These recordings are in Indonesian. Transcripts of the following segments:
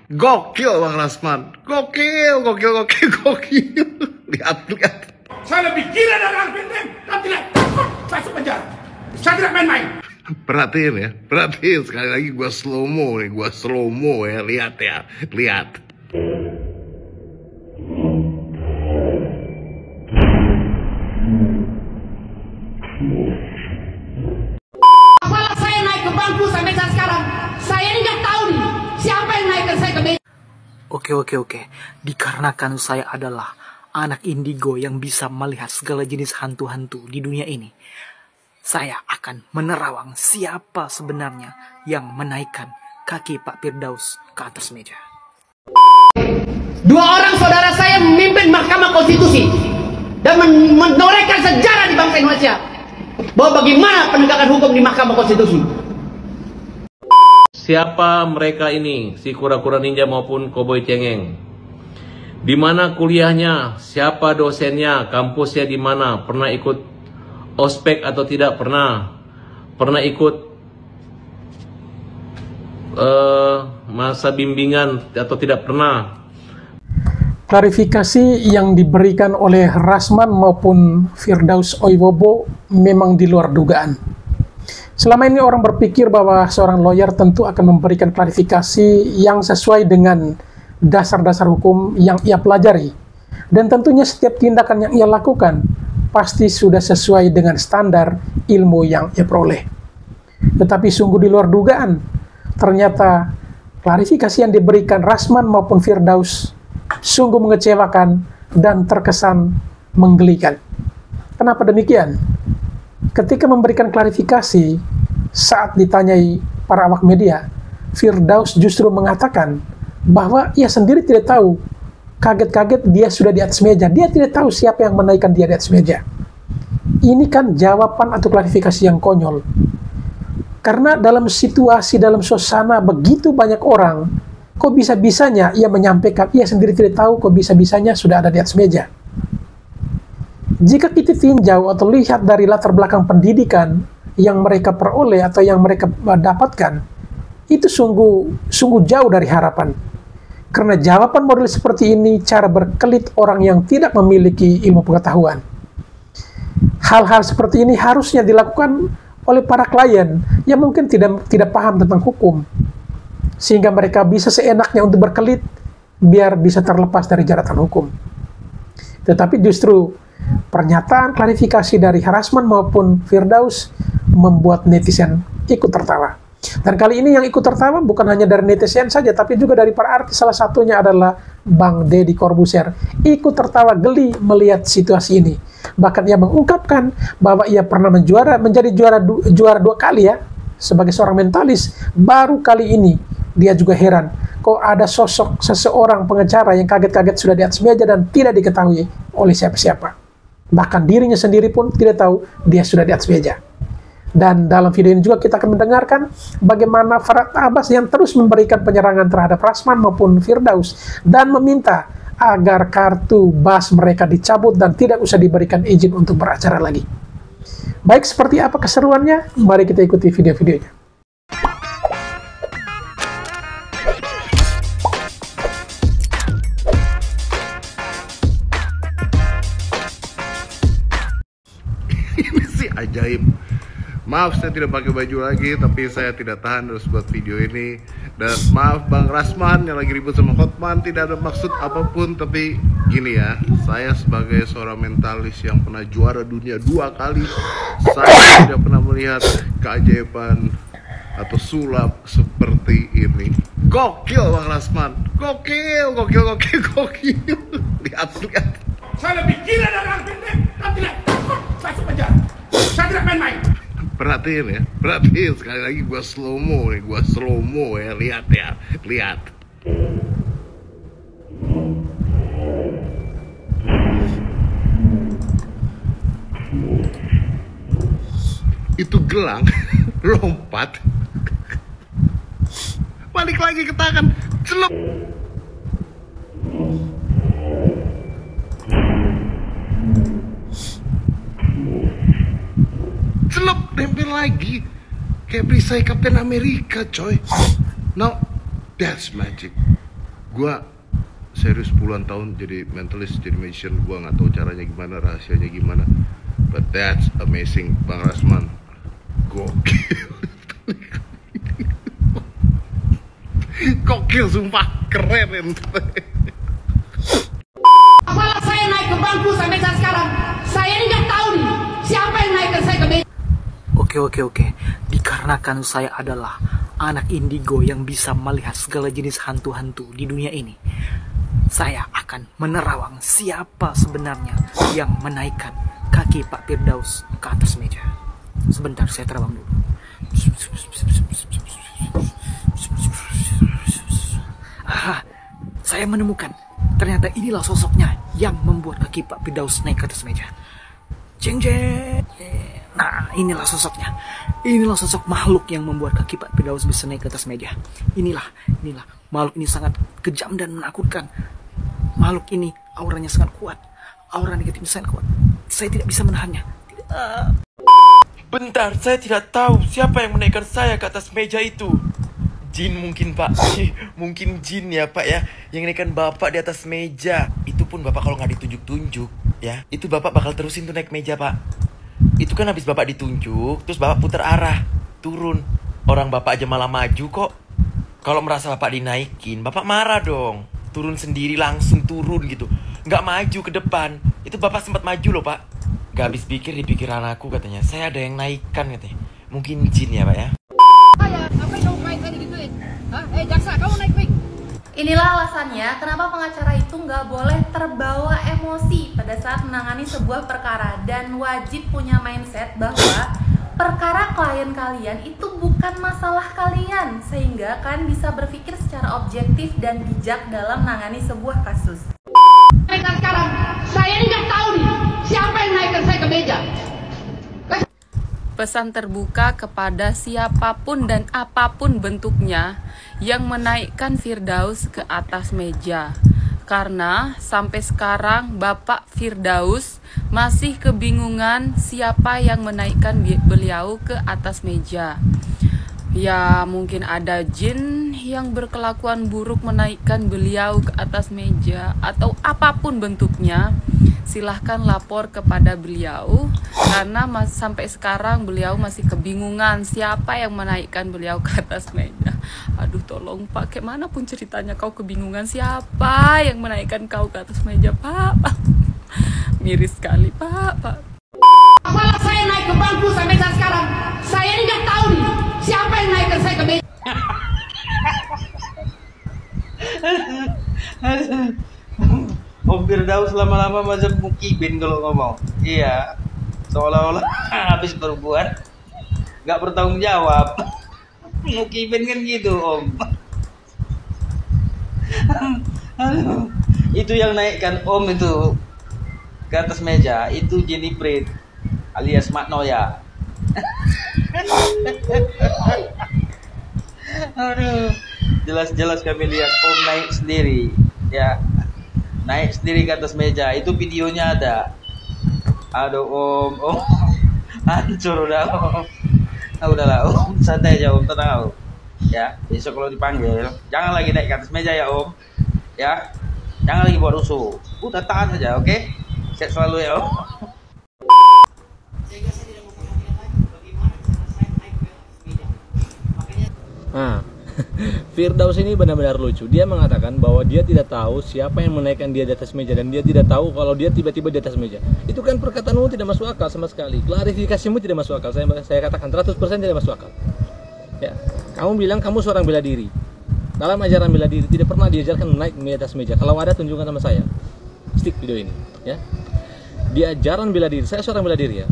Gokil Bang Rasman. Gokil. Lihat. Saya lebih gila dari Alvin dan tidak takut masuk penjara. Saya tidak main-main. Perhatiin sekali lagi gua slow mo ya. Lihat. Salah saya naik ke bangku sampai saat sekarang. Saya ini nggak tahu nih siapa yang naikkan saya ke meja. Oke. Dikarenakan saya adalah anak indigo yang bisa melihat segala jenis hantu-hantu di dunia ini, saya akan menerawang siapa sebenarnya yang menaikkan kaki Pak Firdaus ke atas meja. 2 orang saudara saya memimpin Mahkamah Konstitusi dan menorehkan sejarah di bangsa Indonesia bahwa bagaimana penegakan hukum di Mahkamah Konstitusi. Siapa mereka ini, si kura-kura ninja maupun koboi cengeng? Di mana kuliahnya? Siapa dosennya? Kampusnya di mana? Pernah ikut ospek atau tidak? Pernah ikut masa bimbingan atau tidak pernah? Klarifikasi yang diberikan oleh Rasman maupun Firdaus Oiwobo memang di luar dugaan. Selama ini orang berpikir bahwa seorang lawyer tentu akan memberikan klarifikasi yang sesuai dengan dasar-dasar hukum yang ia pelajari. Dan tentunya setiap tindakan yang ia lakukan pasti sudah sesuai dengan standar ilmu yang ia peroleh. Tetapi sungguh di luar dugaan, ternyata klarifikasi yang diberikan Rasman maupun Firdaus sungguh mengecewakan dan terkesan menggelikan. Kenapa demikian? Ketika memberikan klarifikasi, saat ditanyai para awak media, Firdaus justru mengatakan bahwa ia sendiri tidak tahu. Kaget-kaget dia sudah di atas meja. Dia tidak tahu siapa yang menaikkan dia di atas meja. Ini kan jawaban atau klarifikasi yang konyol. Karena dalam situasi, dalam suasana begitu banyak orang, kok bisa-bisanya ia menyampaikan, ia sendiri tidak tahu, kok bisa-bisanya sudah ada di atas meja. Jika kita tinjau atau lihat dari latar belakang pendidikan yang mereka peroleh atau yang mereka dapatkan, itu sungguh jauh dari harapan. Karena jawaban model seperti ini cara berkelit orang yang tidak memiliki ilmu pengetahuan. Hal-hal seperti ini harusnya dilakukan oleh para klien yang mungkin tidak paham tentang hukum, sehingga mereka bisa seenaknya untuk berkelit biar bisa terlepas dari jeratan hukum. Tetapi justru pernyataan klarifikasi dari Rasman maupun Firdaus membuat netizen ikut tertawa. Dan kali ini yang ikut tertawa bukan hanya dari netizen saja, tapi juga dari para artis. Salah satunya adalah Bang Deddy Corbuzier. Ikut tertawa geli melihat situasi ini. Bahkan ia mengungkapkan bahwa ia pernah menjadi juara 2 kali ya, sebagai seorang mentalis. Baru kali ini dia juga heran, kok ada sosok seseorang pengacara yang kaget-kaget sudah di atas meja dan tidak diketahui oleh siapa-siapa. Bahkan dirinya sendiri pun tidak tahu dia sudah di atas meja. Dan dalam video ini juga kita akan mendengarkan bagaimana Farhad Abbas yang terus memberikan penyerangan terhadap Rasman maupun Firdaus dan meminta agar kartu BAS mereka dicabut dan tidak usah diberikan izin untuk beracara lagi. Baik, seperti apa keseruannya? Mari kita ikuti video-videonya. Ini sih ajaib. Maaf saya tidak pakai baju lagi, tapi saya tidak tahan harus buat video ini. Dan maaf Bang Rasman yang lagi ribut sama Hotman, tidak ada maksud apapun. Tapi gini ya, saya sebagai seorang mentalis yang pernah juara dunia 2 kali, saya tidak pernah melihat keajaiban atau sulap seperti ini. Gokil Bang Rasman, gokil. Lihat. Saya lebih gila dari Alvin dan tidak takut masuk penjara. Saya tidak main-main. Perhatiin sekali lagi gua slow mo ya. Lihat. Itu gelang lompat balik lagi ke tangan, celup. Celup, nempel lagi kayak perisai Kapten Amerika, coy. Now that's magic. Gua serius puluhan tahun jadi mentalist, jadi magician. Gua nggak tahu caranya gimana, rahasianya gimana, but that's amazing. Bang Rasman gokil. Gokil, sumpah keren. Masalah saya naik ke bangku sampai saat sekarang, saya ini nggak tahu nih siapa yang naikkan saya ke meja. Oke. Dikarenakan saya adalah anak indigo yang bisa melihat segala jenis hantu-hantu di dunia ini, saya akan menerawang siapa sebenarnya yang menaikkan kaki Pak Firdaus ke atas meja. Sebentar, saya terawang dulu. Saya menemukan. Ternyata inilah sosoknya yang membuat kaki Pak Firdaus naik ke atas meja. Jeng. Nah, inilah sosoknya. Inilah sosok makhluk yang membuat kaki Pak Firdaus bisa naik ke atas meja. Inilah. Makhluk ini sangat kejam dan menakutkan. Makhluk ini auranya sangat kuat. Aura negatifnya sangat kuat. Saya tidak bisa menahannya. Bentar, saya tidak tahu siapa yang menaikkan saya ke atas meja itu. Jin mungkin, Pak. Mungkin jin ya, Pak ya, yang naikkan Bapak di atas meja. Itu pun Bapak kalau nggak ditunjuk-tunjuk ya, itu Bapak bakal terusin tuh naik meja, Pak. Itu kan habis Bapak ditunjuk, terus Bapak putar arah, turun. Orang Bapak aja malah maju kok. Kalau merasa Bapak dinaikin, Bapak marah dong. Turun sendiri, langsung turun gitu, nggak maju ke depan. Itu Bapak sempat maju loh, Pak. Gak habis pikir di pikiran aku katanya, saya ada yang naikkan katanya. Mungkin jin ya, Pak ya. Jaksa, kamu naik mic. Inilah alasannya kenapa pengacara itu nggak boleh terbawa emosi pada saat menangani sebuah perkara, dan wajib punya mindset bahwa perkara klien kalian itu bukan masalah kalian, sehingga kan bisa berpikir secara objektif dan bijak dalam menangani sebuah kasus. Mereka sekarang, saya ini nggak tahu nih siapa yang naikkan saya ke meja. Pesan terbuka kepada siapapun dan apapun bentuknya yang menaikkan Firdaus ke atas meja. Karena sampai sekarang Bapak Firdaus masih kebingungan siapa yang menaikkan beliau ke atas meja. Ya mungkin ada jin yang berkelakuan buruk menaikkan beliau ke atas meja, atau apapun bentuknya. Silahkan lapor kepada beliau, karena sampai sekarang beliau masih kebingungan siapa yang menaikkan beliau ke atas meja. Aduh tolong Pak, kayak mana pun ceritanya kau kebingungan siapa yang menaikkan kau ke atas meja, Pak. Miris sekali Pak. Masalah saya naik ke bangku sampai saat sekarang, saya ini nggak tahu nih siapa yang naikkan saya ke meja. Om Firdaus lama-lama macam mukibin kalau ngomong. Iya, seolah-olah habis berbuat nggak bertanggung jawab. Mukibin kan gitu Om. Itu yang naikkan Om itu ke atas meja itu Jenny Prit alias Magnolia. Aduh, jelas-jelas kami lihat Om naik sendiri ya. Naik sendiri ke atas meja, itu videonya ada. Aduh Om, hancur udah Om. Nah, udahlah Om, santai aja Om, tenang Om. Ya, besok kalau dipanggil, jangan lagi naik ke atas meja ya Om. Ya, jangan lagi buat rusuh. Udah tahan saja, oke? Sehat selalu ya Om. Firdaus ini benar-benar lucu. Dia mengatakan bahwa dia tidak tahu siapa yang menaikkan dia di atas meja, dan dia tidak tahu kalau dia tiba-tiba di atas meja. Itu kan perkataanmu tidak masuk akal sama sekali. Klarifikasimu tidak masuk akal. Saya katakan 100% tidak masuk akal. Ya, kamu bilang kamu seorang bela diri. Dalam ajaran bela diri tidak pernah diajarkan naik di atas meja. Kalau ada tunjukkan sama saya. Stick video ini, ya. Di ajaran bela diri, saya seorang bela diri ya.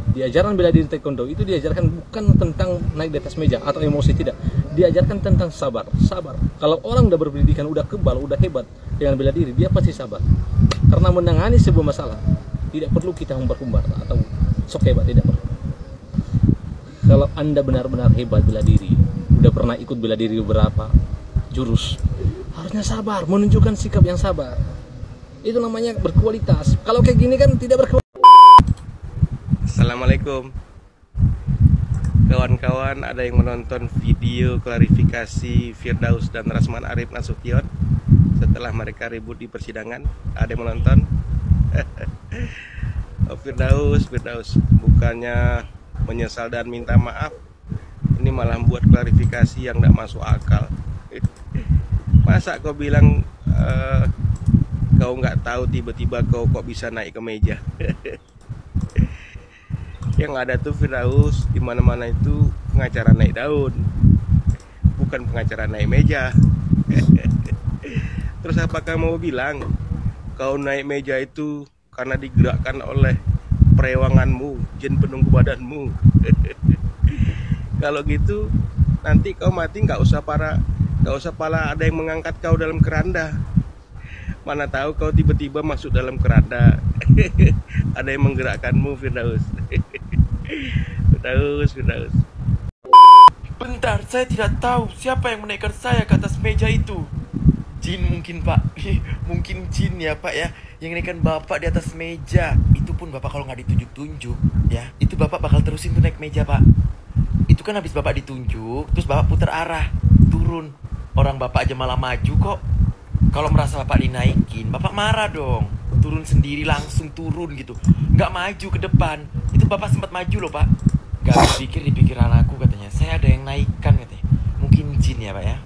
Di ajaran bela diri taekwondo itu diajarkan bukan tentang naik di atas meja atau emosi, tidak. Diajarkan tentang sabar. Kalau orang udah berpendidikan, udah kebal, udah hebat dengan bela diri, dia pasti sabar. Karena menangani sebuah masalah tidak perlu kita humbar-humbar atau sok hebat, tidak perlu. Kalau Anda benar-benar hebat bela diri, udah pernah ikut bela diri beberapa jurus, harusnya sabar, menunjukkan sikap yang sabar. Itu namanya berkualitas. Kalau kayak gini kan tidak berkualitas. Assalamualaikum kawan-kawan, ada yang menonton video klarifikasi Firdaus dan Rasman Arif Nasution? setelah mereka ribut di persidangan. Ada yang menonton? Firdaus bukannya menyesal dan minta maaf, ini malah buat klarifikasi yang tidak masuk akal. Masa kau bilang kau nggak tahu, tiba-tiba kau kok bisa naik ke meja? Yang ada tuh Firdaus di mana-mana itu pengacara naik daun, bukan pengacara naik meja. Terus apakah mau bilang kau naik meja itu karena digerakkan oleh perewanganmu, jin penunggu badanmu? Kalau gitu nanti kau mati nggak usah pala ada yang mengangkat kau dalam keranda. Mana tahu kau tiba-tiba masuk dalam keranda. Ada yang menggerakkanmu, Firdaus. Firdaus. Bentar, saya tidak tahu siapa yang menaikkan saya ke atas meja itu. Jin mungkin, Pak. Mungkin jin ya, Pak ya, yang naikkan Bapak di atas meja. Itu pun Bapak kalau nggak ditunjuk-tunjuk ya, itu Bapak bakal terusin tuh naik meja, Pak. Itu kan habis Bapak ditunjuk, terus Bapak putar arah, turun. Orang Bapak aja malah maju kok. Kalau merasa Bapak dinaikin, Bapak marah dong. Turun sendiri, langsung turun gitu, nggak maju ke depan. Itu Bapak sempat maju loh, Pak. Gak berpikir di pikiran aku katanya, saya ada yang naikkan katanya. Mungkin jin ya, Pak ya.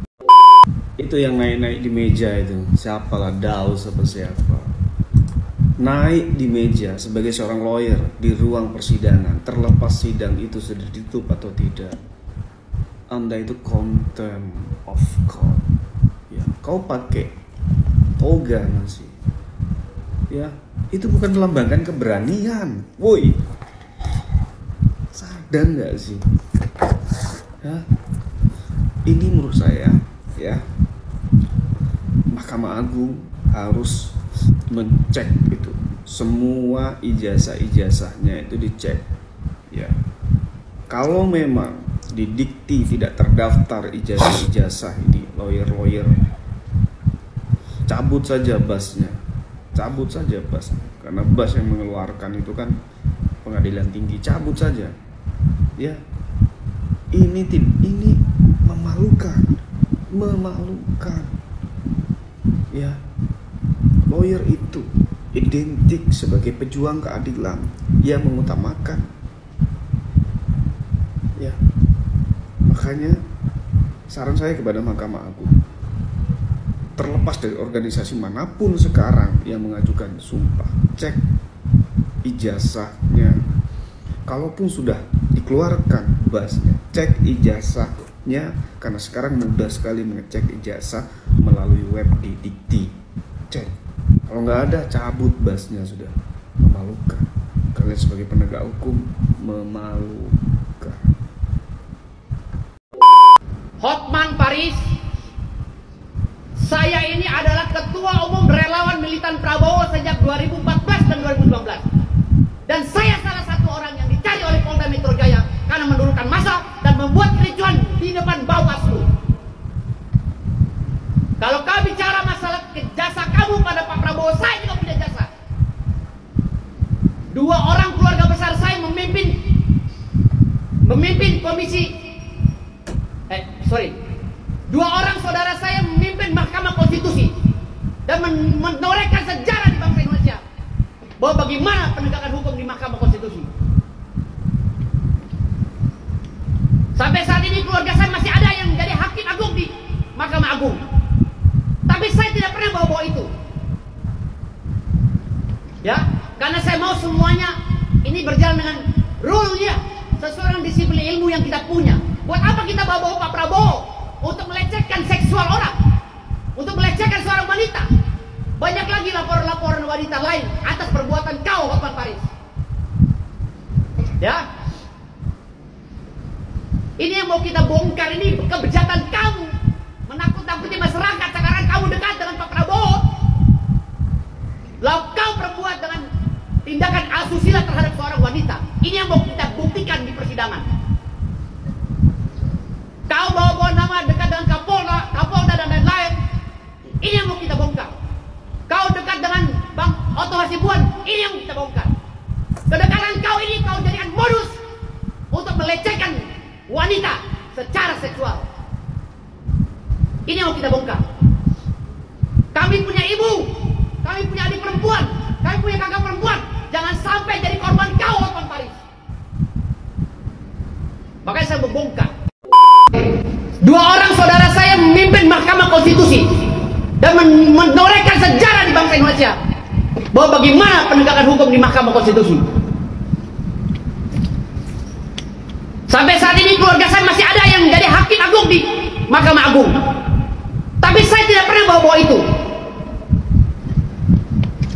Itu yang naik-naik di meja itu, siapalah, Daus apa siapa. Naik di meja sebagai seorang lawyer di ruang persidangan, terlepas sidang itu sudah ditutup atau tidak. Anda itu contempt of court. Ya, kau pakai toga masih. Ya, itu bukan melambangkan keberanian. Woi, sadar nggak sih? Ya, ini menurut saya, ya, Mahkamah Agung harus mencek itu semua ijazah-ijazahnya itu dicek. Ya, kalau memang di dikti tidak terdaftar ijazah-ijazah ini lawyer, cabut saja basnya. Karena bas yang mengeluarkan itu kan pengadilan tinggi, cabut saja. Ya, ini memalukan. Ya, lawyer itu identik sebagai pejuang keadilan yang mengutamakan. Ya, makanya saran saya kepada Mahkamah Agung, terlepas dari organisasi manapun sekarang yang mengajukan sumpah, cek ijazahnya. Kalaupun sudah dikeluarkan basnya, cek ijazahnya, karena sekarang mudah sekali mengecek ijazah melalui web di Dikti. Cek, kalau nggak ada, cabut basnya. Sudah memalukan. Kalian sebagai penegak hukum memalukan. Hotman Paris, saya ini adalah Ketua Umum Relawan Militan Prabowo sejak 2014 dan 2019. Dan saya salah satu orang yang dicari oleh Polda Metro Jaya karena menurunkan massa dan membuat kericuhan di depan Bawaslu. Kalau kau bicara masalah jasa kamu pada Pak Prabowo, saya juga punya jasa. 2 orang keluarga besar saya memimpin komisi 2 orang saudara saya memimpin Mahkamah Konstitusi dan menorehkan sejarah di bangsa Indonesia bahwa bagaimana penegakan hukum di Mahkamah Konstitusi. Sampai saat ini keluarga saya masih ada yang menjadi hakim agung di Mahkamah Agung. Tapi saya tidak pernah bawa-bawa itu. Ya, karena saya mau semuanya ini berjalan dengan rule-nya sesuai dengan disiplin ilmu yang kita punya. Buat apa kita bawa-bawa Pak Prabowo untuk melecehkan seksual orang, untuk melecehkan seorang wanita? Banyak lagi laporan-laporan wanita lain atas perbuatan kau, Hotman Paris. Ya, ini yang mau kita bongkar, ini kebejatan kamu, menakut-nakuti masyarakat. Sekarang kamu dekat dengan Pak Prabowo, lalu kau perbuat dengan tindakan asusila terhadap seorang wanita. Ini yang mau kita buktikan di persidangan. Kau bawa-bawa nama dekat dengan Kapolda dan lain-lain. Ini yang mau kita bongkar. Kau dekat dengan Bang Otto Hasibuan, ini yang kita bongkar. Kedekatan kau ini kau jadikan modus untuk melecehkan wanita secara seksual. Ini yang mau kita bongkar. Kami Makanya saya membongkar. 2 orang saudara saya memimpin Mahkamah Konstitusi dan menorehkan sejarah di bangsa Indonesia bahwa bagaimana penegakan hukum di Mahkamah Konstitusi. Sampai saat ini keluarga saya masih ada yang jadi hakim agung di Mahkamah Agung. Tapi saya tidak pernah bawa-bawa itu.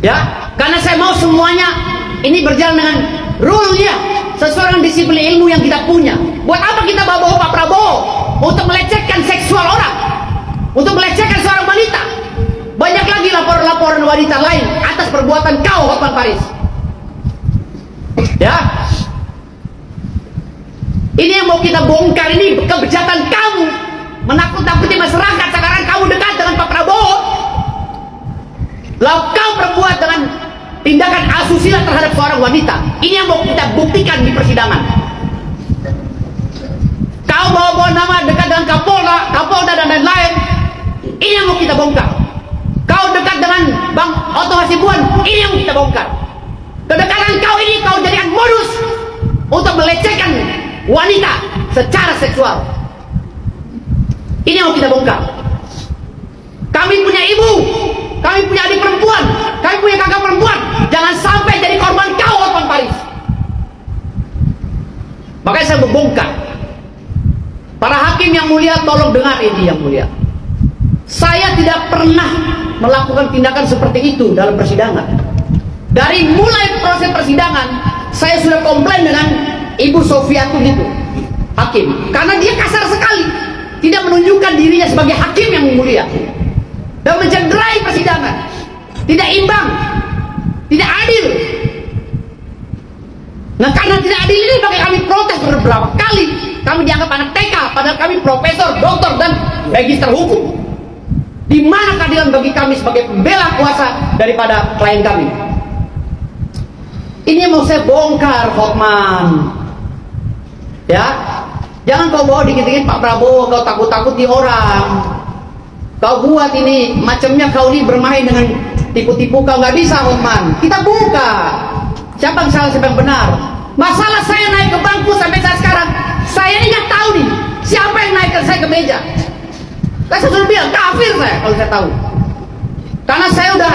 Ya, karena saya mau semuanya ini berjalan dengan rule-nya sesuai dengan disiplin ilmu yang kita punya. Buat apa kita bawa-bawa Pak Prabowo untuk melecehkan seksual orang, untuk melecehkan seorang wanita? Banyak lagi laporan-laporan wanita lain atas perbuatan kau, Hotman Paris. Ya, ini yang mau kita bongkar, ini kebejatan kamu menakut-nakuti masyarakat. Sekarang kamu dekat dengan Pak Prabowo, lalu kau perbuat dengan tindakan asusila terhadap seorang wanita. Ini yang mau kita buktikan di persidangan. Kau bawa-bawa nama dekat dengan Kapolda dan lain-lain. Ini yang mau kita bongkar. Kau dekat dengan Bang Otto Hasibuan. Ini yang mau kita bongkar. Kedekatan kau ini kau jadikan modus untuk melecehkan wanita secara seksual. Ini yang mau kita bongkar. Kami punya ibu, kami punya adik perempuan, kami punya kakak perempuan. Jangan sampai jadi korban kau, Hotman Paris. Makanya saya membongkar. Para hakim yang mulia, tolong dengar ini yang mulia. Saya tidak pernah melakukan tindakan seperti itu dalam persidangan. Dari mulai proses persidangan, saya sudah komplain dengan Ibu Sofiatun itu, hakim. Karena dia kasar sekali, tidak menunjukkan dirinya sebagai hakim yang mulia, dan mencederai persidangan, tidak imbang, tidak adil. Nah, karena tidak adil ini bagi kami protes beberapa kali. Kami dianggap anak TK, padahal kami profesor, doktor, dan magister hukum. Di mana keadilan bagi kami sebagai pembela kuasa daripada klien kami? Ini mau saya bongkar, Hotman. Ya, jangan kau bawa dikit-dikit Pak Prabowo, kau takut-takuti orang. Kau buat ini macamnya, kau ini bermain dengan tipu-tipu. Kau nggak bisa, Hotman. Kita buka siapa yang salah, siapa yang benar. Masalah saya naik ke bangku sampai saat sekarang, saya ini nggak tahu nih siapa yang naikkan saya ke meja. Saya sudah bilang kafir saya kalau saya tahu. Karena saya udah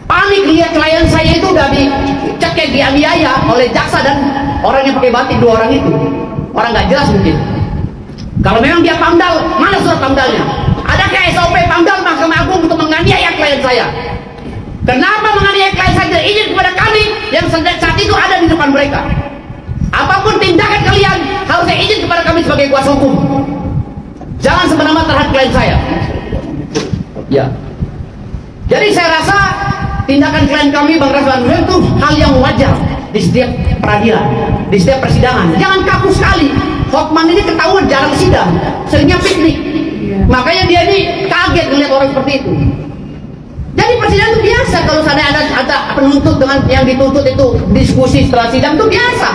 panik lihat klien saya itu udah dicekek, dianiaya oleh jaksa dan orang yang pakai batik, 2 orang itu. Orang nggak jelas mungkin. Kalau memang dia pamdal, mana surat pamdalnya? Adakah SOP pamdal Mahkamah Agung untuk menganiaya klien saya? Kenapa menganiaya klien saya tidak izin kepada kami yang saat itu ada di depan mereka? Apapun tindakan kalian harusnya izin kepada kami sebagai kuasa hukum. Jangan semena-mena terhadap klien saya. Ya. Jadi saya rasa tindakan klien kami, Bang Rasman, itu hal yang wajar di setiap peradilan, di setiap persidangan. Jangan kaku sekali. Hotman ini ketahuan jarang sidang, seringnya piknik. Makanya dia ini kaget melihat orang seperti itu. Jadi persidangan itu biasa. Kalau ada penuntut dengan yang dituntut itu diskusi setelah sidang itu biasa.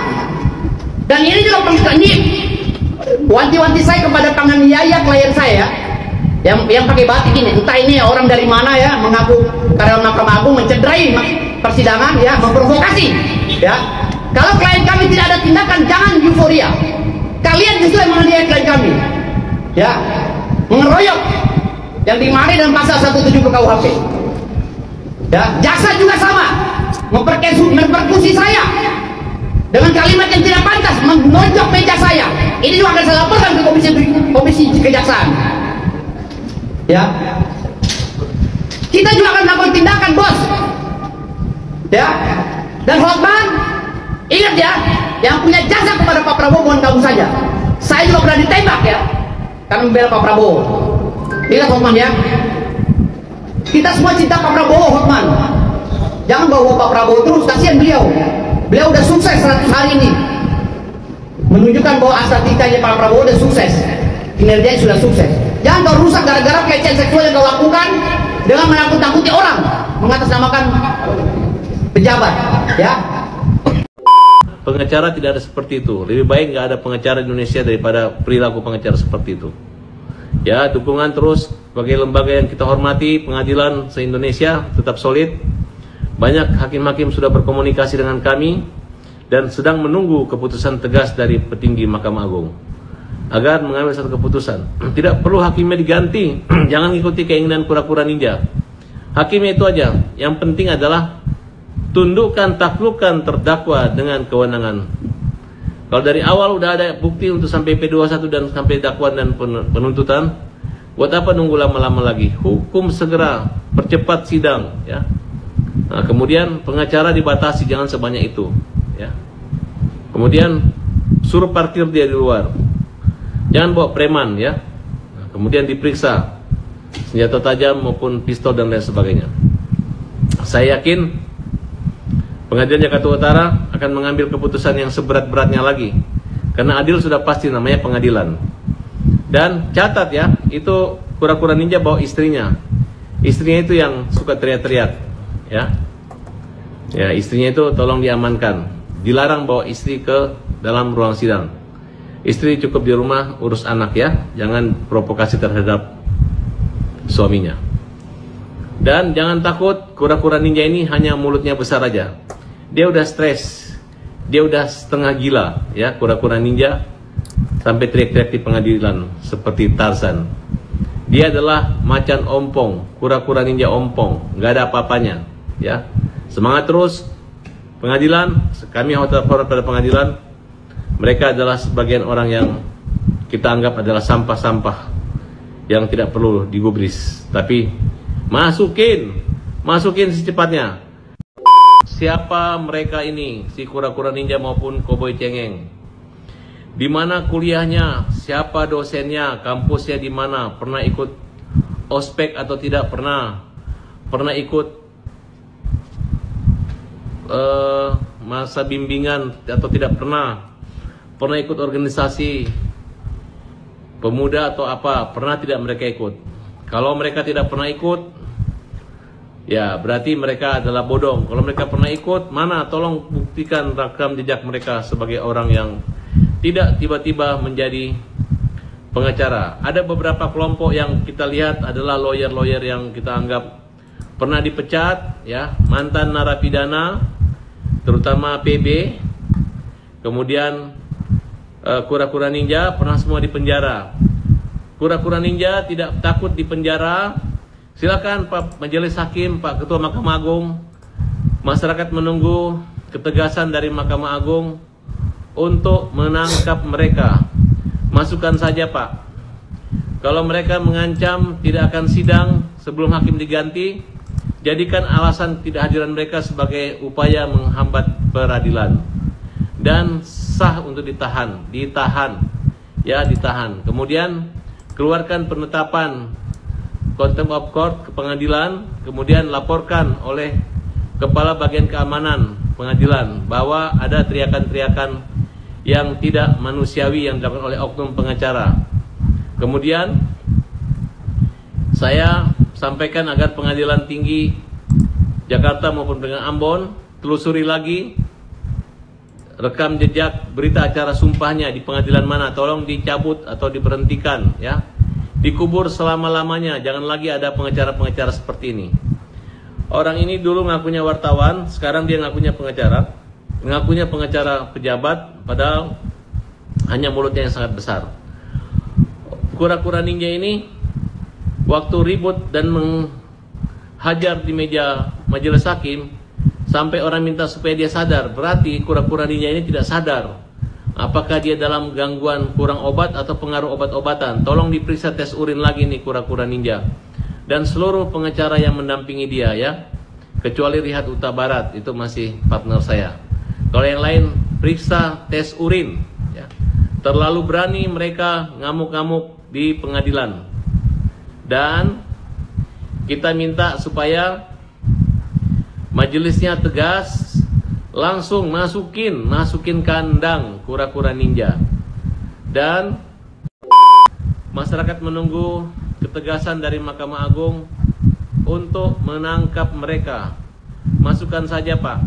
Dan ini juga ini wanti-wanti saya kepada penganiaya klien saya yang pakai batik ini. Entah ini orang dari mana ya, mengaku karyawan Mahkamah Agung, mencederai persidangan ya, memprovokasi ya. Kalau klien kami tidak ada tindakan, jangan euforia. Kalian justru yang menganiaya klien kami ya, mengeroyok yang dimari dalam pasal 170 KUHP ya. Jaksa juga sama, memperkusi saya dengan kalimat yang tidak pantas, menonjok meja saya. Ini juga akan saya laporkan ke komisi kejaksaan ya. Kita juga akan melakukan tindakan, bos ya. Dan Hotman, ingat ya, yang punya jasa kepada Pak Prabowo bukan kamu saja. Saya juga pernah ditembak ya, karena membela Pak Prabowo. Ingat Hotman ya, kita semua cinta Pak Prabowo, Hotman. Jangan bawa Pak Prabowo terus, kasihan beliau. Beliau udah sukses 100 hari ini, menunjukkan bahwa estetikanya Pak Prabowo udah sukses, kinerjanya sudah sukses. Jangan kau rusak gara-gara pelecehan seksual yang kau lakukan dengan menakut-nakuti orang, mengatasnamakan pejabat ya. Pengacara tidak ada seperti itu. Lebih baik nggak ada pengacara di Indonesia daripada perilaku pengacara seperti itu. Ya, dukungan terus sebagai lembaga yang kita hormati, pengadilan se-Indonesia tetap solid. Banyak hakim-hakim sudah berkomunikasi dengan kami. dan sedang menunggu keputusan tegas dari petinggi Mahkamah Agung agar mengambil satu keputusan. Tidak perlu hakimnya diganti. Jangan ikuti keinginan kura-kura ninja. Hakimnya itu aja. Yang penting adalah tundukkan, taklukkan terdakwa dengan kewenangan. Kalau dari awal udah ada bukti untuk sampai P21 dan sampai dakwaan dan penuntutan, buat apa nunggu lama-lama lagi? Hukum segera, percepat sidang, ya. Nah, kemudian pengacara dibatasi, jangan sebanyak itu, ya. Kemudian suruh parkir dia di luar. Jangan bawa preman, ya. Nah, kemudian diperiksa senjata tajam maupun pistol dan lain sebagainya. Saya yakin Pengadilan Jakarta Utara akan mengambil keputusan yang seberat-beratnya lagi, karena adil sudah pasti namanya pengadilan. Dan catat ya, itu kura-kura ninja bawa istrinya. Istrinya itu yang suka teriak-teriak, ya. Ya, istrinya itu tolong diamankan. Dilarang bawa istri ke dalam ruang sidang. Istri cukup di rumah urus anak, ya. Jangan provokasi terhadap suaminya. Dan jangan takut, kura-kura ninja ini hanya mulutnya besar aja. Dia udah stres, dia udah setengah gila, ya, kura-kura ninja sampai teriak-teriak di pengadilan seperti Tarzan. Dia adalah macan ompong, kura-kura ninja ompong, nggak ada apa-apanya, ya. Semangat terus, pengadilan. Kami hormat pada pengadilan. Mereka adalah sebagian orang yang kita anggap adalah sampah-sampah yang tidak perlu digubris, tapi masukin secepatnya. Siapa mereka ini, si kura-kura ninja maupun koboi cengeng? Di mana kuliahnya? Siapa dosennya? Kampusnya di mana? Pernah ikut ospek atau tidak pernah? Pernah ikut masa bimbingan atau tidak pernah? Pernah ikut organisasi pemuda atau apa? Pernah tidak mereka ikut? Kalau mereka tidak pernah ikut, ya berarti mereka adalah bodong. Kalau mereka pernah ikut, mana? Tolong buktikan rekam jejak mereka sebagai orang yang tidak tiba-tiba menjadi pengacara. Ada beberapa kelompok yang kita lihat adalah lawyer-lawyer yang kita anggap pernah dipecat, ya, mantan narapidana, terutama PB. Kemudian kura-kura ninja pernah semua di penjara. Kura-kura ninja tidak takut di penjara. Silakan Pak Majelis Hakim, Pak Ketua Mahkamah Agung, masyarakat menunggu ketegasan dari Mahkamah Agung untuk menangkap mereka. Masukkan saja Pak. Kalau mereka mengancam tidak akan sidang sebelum hakim diganti, jadikan alasan tidak hadiran mereka sebagai upaya menghambat peradilan. Dan sah untuk ditahan. Kemudian keluarkan penetapan contempt of court ke pengadilan, kemudian laporkan oleh Kepala Bagian Keamanan pengadilan bahwa ada teriakan-teriakan yang tidak manusiawi yang dilakukan oleh oknum pengacara. Kemudian saya sampaikan agar Pengadilan Tinggi Jakarta maupun Pengadilan Ambon telusuri lagi rekam jejak berita acara sumpahnya di pengadilan mana, tolong dicabut atau diberhentikan, ya. Dikubur selama-lamanya, jangan lagi ada pengacara-pengacara seperti ini. Orang ini dulu ngakunya wartawan, sekarang dia ngakunya pengacara pejabat, padahal hanya mulutnya yang sangat besar. Kura-kura ninja ini waktu ribut dan menghajar di meja majelis hakim, sampai orang minta supaya dia sadar. Berarti kura-kura ninja ini tidak sadar. Apakah dia dalam gangguan kurang obat atau pengaruh obat-obatan? Tolong diperiksa tes urin lagi nih kura-kura ninja. Dan seluruh pengacara yang mendampingi dia, ya. Kecuali Rihat Huta Barat, itu masih partner saya. Kalau yang lain periksa tes urin, ya. Terlalu berani mereka ngamuk-ngamuk di pengadilan. Dan kita minta supaya majelisnya tegas, langsung masukin kandang kura-kura ninja. Dan masyarakat menunggu ketegasan dari Mahkamah Agung untuk menangkap mereka. Masukkan saja Pak.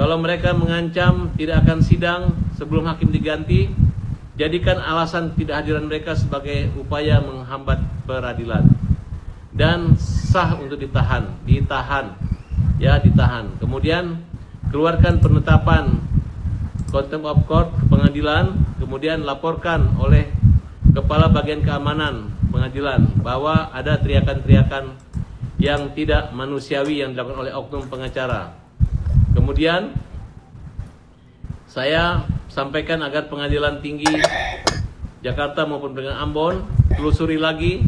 Kalau mereka mengancam tidak akan sidang sebelum hakim diganti, jadikan alasan tidak hadiran mereka sebagai upaya menghambat peradilan. Dan sah untuk ditahan. Kemudian keluarkan penetapan contempt of court ke pengadilan, kemudian laporkan oleh Kepala Bagian Keamanan pengadilan bahwa ada teriakan-teriakan yang tidak manusiawi yang dilakukan oleh oknum pengacara. Kemudian saya sampaikan agar Pengadilan Tinggi Jakarta maupun Pengadilan Ambon telusuri lagi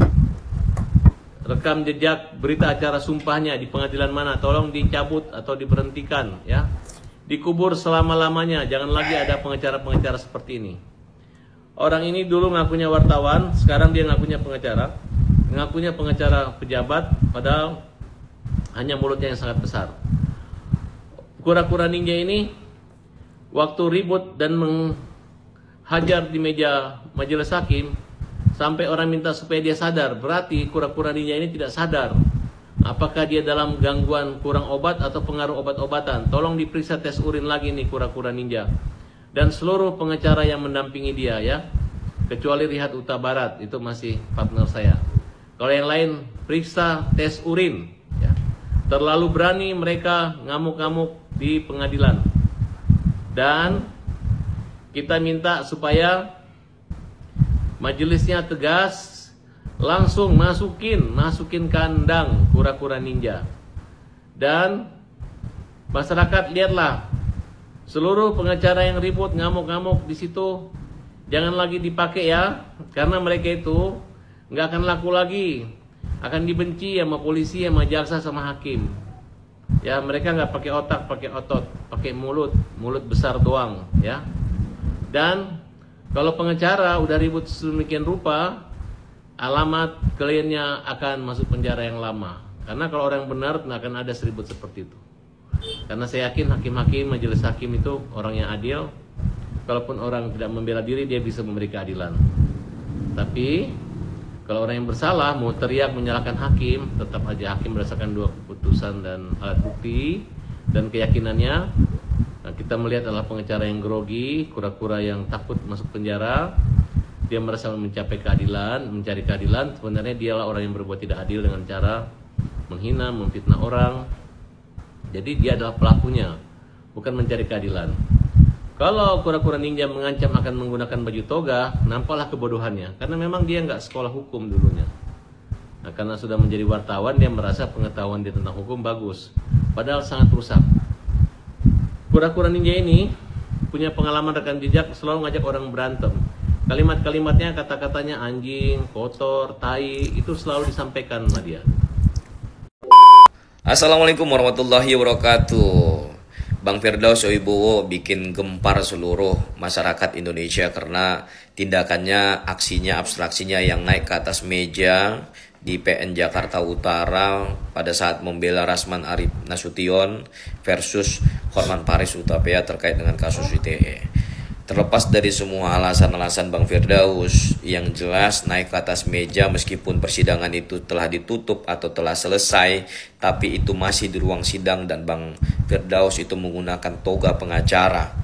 rekam jejak berita acara sumpahnya di pengadilan mana, tolong dicabut atau diberhentikan ya. Dikubur selama-lamanya, jangan lagi ada pengacara-pengacara seperti ini. Orang ini dulu ngakunya wartawan, sekarang dia ngakunya pengacara pejabat, padahal hanya mulutnya yang sangat besar. Kura-kura ninja ini waktu ribut dan menghajar di meja majelis hakim, sampai orang minta supaya dia sadar. Berarti kura-kura ninja ini tidak sadar apakah dia dalam gangguan kurang obat atau pengaruh obat-obatan. Tolong diperiksa tes urin lagi nih kura-kura ninja. Dan seluruh pengacara yang mendampingi dia ya, kecuali Rihat Huta Barat, itu masih partner saya. Kalau yang lain periksa tes urin ya. Terlalu berani mereka ngamuk-ngamuk di pengadilan. Dan kita minta supaya majelisnya tegas, langsung masukin kandang kura-kura ninja. Dan masyarakat lihatlah, seluruh pengacara yang ribut ngamuk-ngamuk di situ jangan lagi dipakai ya, karena mereka itu nggak akan laku lagi, akan dibenci sama polisi, sama jaksa, sama hakim. Ya mereka nggak pakai otak, pakai otot, pakai mulut besar doang ya. Dan kalau pengacara udah ribut sedemikian rupa, alamat kliennya akan masuk penjara yang lama. Karena kalau orang benar nggak akan ada seribut seperti itu. Karena saya yakin hakim-hakim, majelis hakim itu orang yang adil. Kalaupun orang tidak membela diri, dia bisa memberi keadilan. Tapi kalau orang yang bersalah mau teriak menyalahkan hakim, tetap aja hakim berdasarkan dua keputusan dan alat bukti dan keyakinannya. Nah, kita melihat adalah pengacara yang grogi, kura-kura yang takut masuk penjara. Dia merasa mencapai keadilan, mencari keadilan. Sebenarnya dialah orang yang berbuat tidak adil dengan cara menghina, memfitnah orang. Jadi dia adalah pelakunya, bukan mencari keadilan. Kalau kura-kura ninja mengancam akan menggunakan baju toga, nampaklah kebodohannya. Karena memang dia nggak sekolah hukum dulunya. Nah, karena sudah menjadi wartawan, dia merasa pengetahuan dia tentang hukum bagus. Padahal sangat rusak. Kura-kura ninja ini punya pengalaman rekam jejak, selalu ngajak orang berantem. Kalimat-kalimatnya, kata-katanya anjing, kotor, tai, itu selalu disampaikan sama dia. Assalamualaikum warahmatullahi wabarakatuh. Bang Firdaus Oibowo bikin gempar seluruh masyarakat Indonesia karena tindakannya, aksinya, abstraksinya yang naik ke atas meja di PN Jakarta Utara pada saat membela Rasman Arif Nasution versus Hotman Paris Hutapea terkait dengan kasus ITE. Terlepas dari semua alasan-alasan Bang Firdaus, yang jelas naik ke atas meja meskipun persidangan itu telah ditutup atau telah selesai, tapi itu masih di ruang sidang dan Bang Firdaus itu menggunakan toga pengacara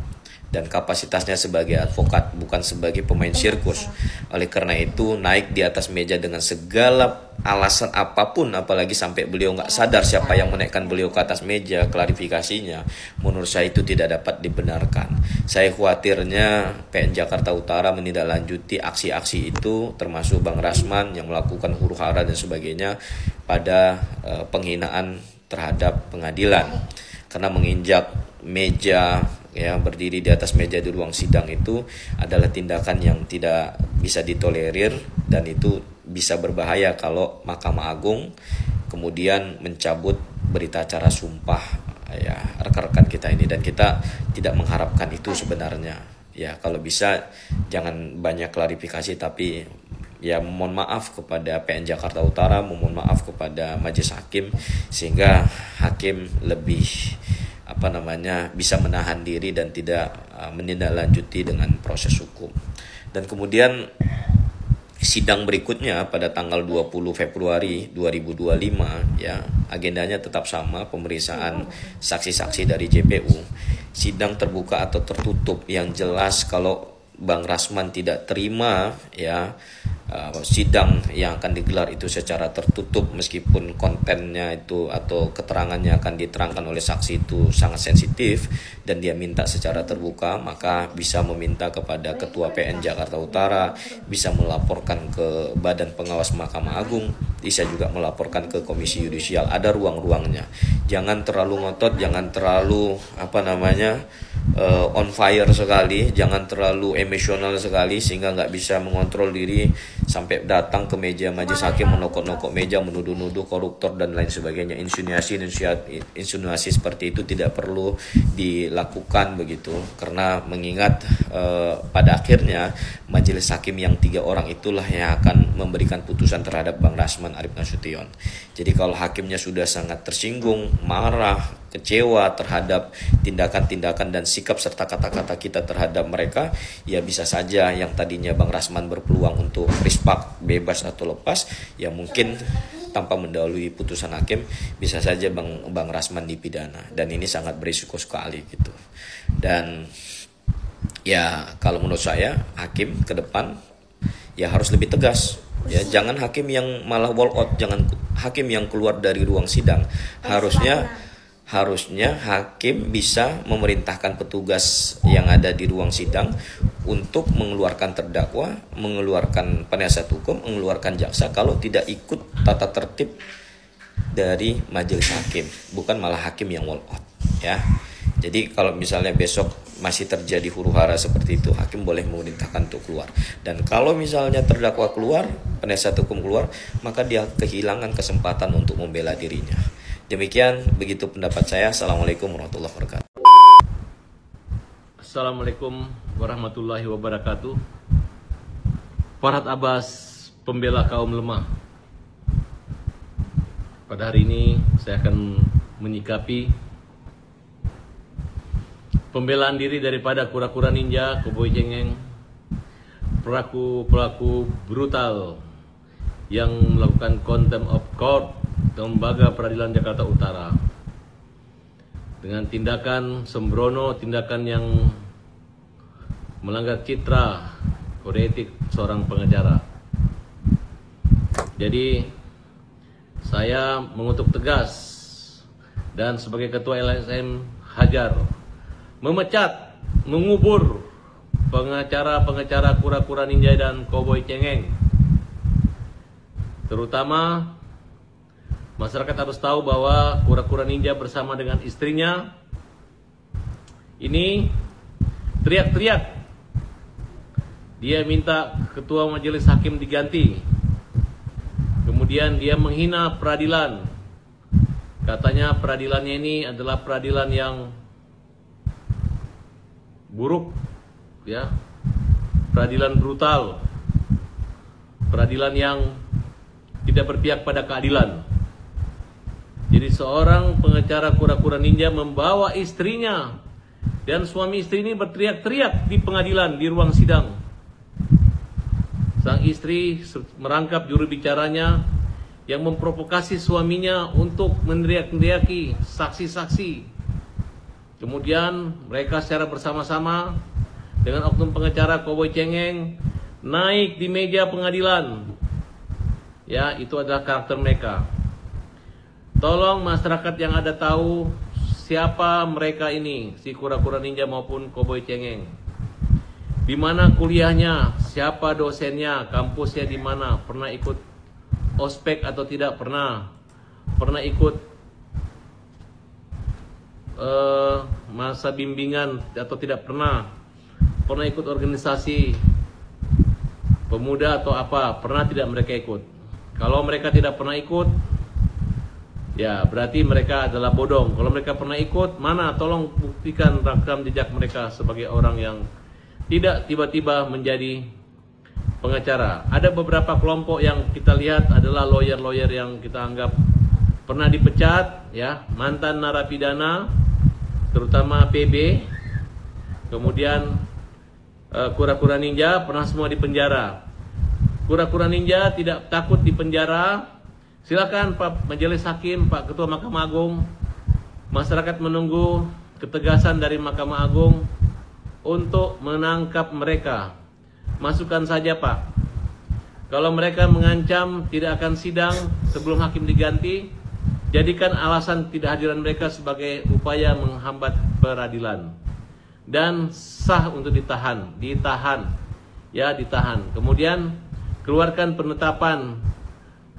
dan kapasitasnya sebagai advokat, bukan sebagai pemain sirkus. Oleh karena itu naik di atas meja dengan segala alasan apapun, apalagi sampai beliau nggak sadar siapa yang menaikkan beliau ke atas meja, klarifikasinya menurut saya itu tidak dapat dibenarkan. Saya khawatirnya PN Jakarta Utara menindaklanjuti aksi-aksi itu, termasuk Bang Rasman yang melakukan huru-hara dan sebagainya pada penghinaan terhadap pengadilan. Karena menginjak meja, ya, berdiri di atas meja di ruang sidang itu adalah tindakan yang tidak bisa ditolerir dan itu bisa berbahaya kalau Mahkamah Agung kemudian mencabut berita acara sumpah ya rekan-rekan kita ini, dan kita tidak mengharapkan itu sebenarnya. Ya, kalau bisa jangan banyak klarifikasi, tapi ya mohon maaf kepada PN Jakarta Utara, mohon maaf kepada majelis hakim sehingga hakim lebih bisa menahan diri dan tidak menindaklanjuti dengan proses hukum. Dan kemudian sidang berikutnya pada tanggal 20 Februari 2025 ya, agendanya tetap sama, pemeriksaan saksi-saksi dari JPU. Sidang terbuka atau tertutup, yang jelas kalau Bang Rasman tidak terima ya sidang yang akan digelar itu secara tertutup, meskipun kontennya itu atau keterangannya akan diterangkan oleh saksi itu sangat sensitif dan dia minta secara terbuka, maka bisa meminta kepada Ketua PN Jakarta Utara, bisa melaporkan ke Badan Pengawas Mahkamah Agung, bisa juga melaporkan ke Komisi Yudisial. Ada ruang-ruangnya. Jangan terlalu ngotot, jangan terlalu on fire sekali, jangan terlalu emosional sekali sehingga nggak bisa mengontrol diri sampai datang ke meja majelis hakim menokok-nokok meja, menuduh-nuduh koruptor dan lain sebagainya. Insinuasi seperti itu tidak perlu dilakukan begitu, karena mengingat pada akhirnya majelis hakim yang 3 orang itulah yang akan memberikan putusan terhadap Bang Rasman Arif Nasution. Jadi kalau hakimnya sudah sangat tersinggung, marah, kecewa terhadap tindakan-tindakan dan sikap serta kata-kata kita terhadap mereka, ya bisa saja yang tadinya Bang Rasman berpeluang untuk rispak, bebas atau lepas, ya mungkin tanpa mendahului putusan hakim bisa saja Bang Rasman dipidana, dan ini sangat berisiko sekali gitu. Dan ya kalau menurut saya hakim ke depan ya harus lebih tegas. Ya, jangan hakim yang malah walk out, jangan hakim yang keluar dari ruang sidang. Harusnya hakim bisa memerintahkan petugas yang ada di ruang sidang untuk mengeluarkan terdakwa, mengeluarkan penasihat hukum, mengeluarkan jaksa kalau tidak ikut tata tertib dari majelis hakim, bukan malah hakim yang walk out ya. Jadi kalau misalnya besok masih terjadi huru-hara seperti itu, hakim boleh memerintahkan untuk keluar. Dan kalau misalnya terdakwa keluar, penasihat hukum keluar, maka dia kehilangan kesempatan untuk membela dirinya. Demikian, begitu pendapat saya. Assalamualaikum warahmatullahi wabarakatuh. Assalamualaikum warahmatullahi wabarakatuh. Farhad Abbas, pembela kaum lemah. Pada hari ini saya akan menyikapi pembelaan diri daripada kura-kura ninja, koboi cengeng, pelaku brutal yang melakukan contempt of court Lembaga Peradilan Jakarta Utara dengan tindakan sembrono, tindakan yang melanggar citra kode etik seorang pengacara. Jadi saya mengutuk tegas dan sebagai ketua LSM Hajar memecat, mengubur pengacara-pengacara kura-kura ninja dan koboi cengeng. Terutama masyarakat harus tahu bahwa kura-kura ninja bersama dengan istrinya ini teriak-teriak. Dia minta ketua majelis hakim diganti. Kemudian dia menghina peradilan. Katanya peradilannya ini adalah peradilan yang buruk, ya, peradilan brutal, peradilan yang tidak berpihak pada keadilan. Jadi seorang pengacara kura-kura ninja membawa istrinya dan suami istri ini berteriak-teriak di pengadilan, di ruang sidang. Sang istri merangkap juru bicaranya yang memprovokasi suaminya untuk meneriak-teriaki saksi-saksi. Kemudian mereka secara bersama-sama dengan oknum pengacara koboi cengeng naik di meja pengadilan. Ya, itu adalah karakter mereka. Tolong masyarakat yang ada tahu siapa mereka ini, si kura-kura ninja maupun koboi cengeng. Di mana kuliahnya, siapa dosennya, kampusnya di mana, pernah ikut ospek atau tidak pernah ikut masa bimbingan atau tidak pernah ikut organisasi pemuda atau apa, pernah tidak mereka ikut. Kalau mereka tidak pernah ikut, ya berarti mereka adalah bodong. Kalau mereka pernah ikut, mana tolong buktikan rekam jejak mereka sebagai orang yang tidak tiba-tiba menjadi pengacara. Ada beberapa kelompok yang kita lihat adalah lawyer-lawyer yang kita anggap pernah dipecat, ya, mantan narapidana, terutama PB. Kemudian kura-kura ninja pernah semua di penjara. Kura-kura ninja tidak takut di penjara. Silakan Pak Majelis Hakim, Pak Ketua Mahkamah Agung, masyarakat menunggu ketegasan dari Mahkamah Agung untuk menangkap mereka. Masukkan saja Pak, Kalau mereka mengancam tidak akan sidang sebelum hakim diganti, jadikan alasan tidak hadiran mereka sebagai upaya menghambat peradilan. Dan sah untuk ditahan. Kemudian keluarkan penetapan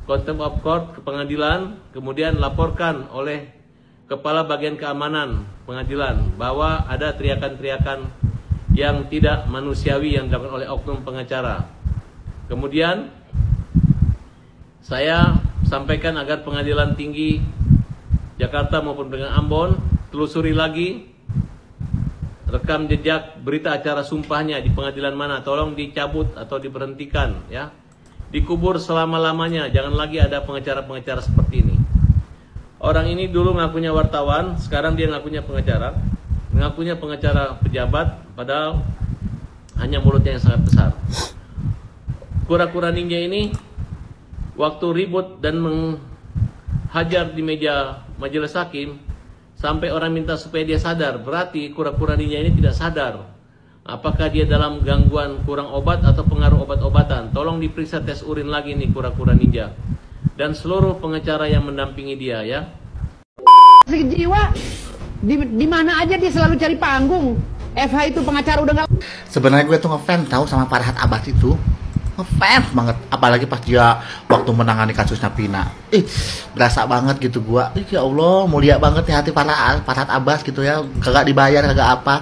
contempt of court ke pengadilan, kemudian laporkan oleh Kepala Bagian Keamanan Pengadilan bahwa ada teriakan-teriakan yang tidak manusiawi yang dilakukan oleh oknum pengacara. Kemudian saya sampaikan agar Pengadilan Tinggi Jakarta maupun dengan Ambon telusuri lagi rekam jejak berita acara sumpahnya di pengadilan mana, tolong dicabut atau diberhentikan ya. Dikubur selama-lamanya, jangan lagi ada pengacara-pengacara seperti ini. Orang ini dulu ngakunya wartawan, sekarang dia ngakunya pengacara. Ngakunya pengacara pejabat, padahal hanya mulutnya yang sangat besar. Kura-kura ninja ini waktu ribut dan menghajar di meja majelis hakim, sampai orang minta supaya dia sadar, berarti kura-kura ninja ini tidak sadar. Apakah dia dalam gangguan kurang obat atau pengaruh obat-obatan? Tolong diperiksa tes urin lagi nih kura-kura ninja. Dan seluruh pengacara yang mendampingi dia ya. Jiwa, di mana aja dia selalu cari panggung. FH itu pengacara udah nggak. Sebenarnya gue tuh ngefans tahu sama Farhad Abbas itu. Ngefans banget, apalagi pas dia waktu menangani kasusnya Vina. Berasa banget gitu gua. Ya Allah, mulia banget ya hati Farhad Abbas gitu ya. Kagak dibayar, kagak apa.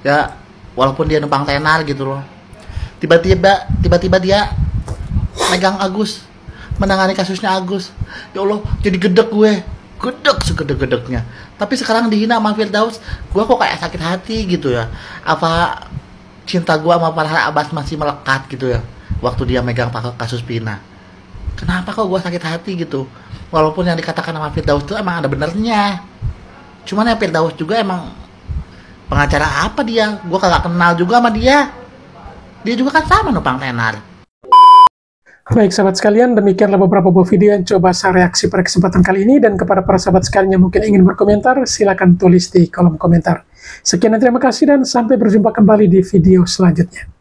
Ya, walaupun dia numpang tenar gitu loh. Tiba-tiba dia megang Agus, menangani kasusnya Agus. Ya Allah, jadi gedek gue. Gedek segedek-gedeknya. Tapi sekarang dihina sama Firdaus, gua kok kayak sakit hati gitu ya. Apa cinta gua sama Farhad Abbas masih melekat gitu ya waktu dia megang kasus Vina. Kenapa kok gue sakit hati gitu? Walaupun yang dikatakan sama Firdaus itu emang ada benernya. Cuman ya Firdaus juga emang pengacara apa dia? Gue kagak kenal juga sama dia. Dia juga kan sama numpang tenar. Baik sahabat sekalian, demikianlah beberapa buah video yang coba saya reaksi pada kesempatan kali ini. Dan kepada para sahabat sekalian yang mungkin ingin berkomentar, silakan tulis di kolom komentar. Sekian dan terima kasih dan sampai berjumpa kembali di video selanjutnya.